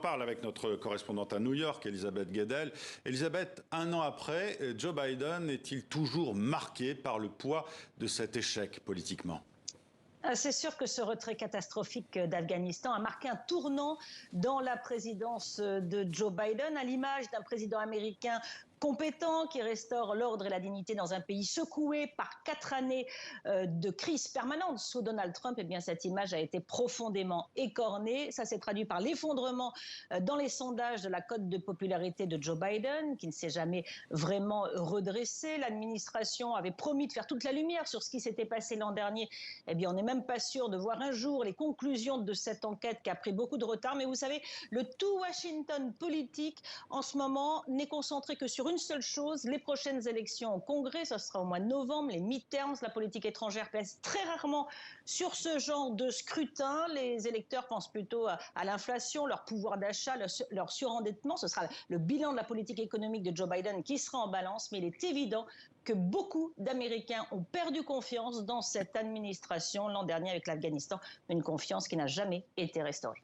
parle avec notre correspondante à New York, Elisabeth Guedel. Elisabeth, un an après, Joe Biden est-il toujours marqué par le poids de cet échec politiquement ? C'est sûr que ce retrait catastrophique d'Afghanistan a marqué un tournant dans la présidence de Joe Biden, à l'image d'un président américain compétent qui restaure l'ordre et la dignité dans un pays secoué par 4 années de crise permanente sous Donald Trump. Eh bien, cette image a été profondément écornée. Ça s'est traduit par l'effondrement dans les sondages de la cote de popularité de Joe Biden, qui ne s'est jamais vraiment redressé. L'administration avait promis de faire toute la lumière sur ce qui s'était passé l'an dernier. Eh bien, on n'est même pas sûr de voir un jour les conclusions de cette enquête qui a pris beaucoup de retard. Mais vous savez, le tout Washington politique en ce moment n'est concentré que sur une seule chose, les prochaines élections au Congrès, ce sera au mois de novembre, les midterms. La politique étrangère pèse très rarement sur ce genre de scrutin. Les électeurs pensent plutôt à l'inflation, leur pouvoir d'achat, leur surendettement. Ce sera le bilan de la politique économique de Joe Biden qui sera en balance, mais il est évident que beaucoup d'Américains ont perdu confiance dans cette administration l'an dernier avec l'Afghanistan, une confiance qui n'a jamais été restaurée.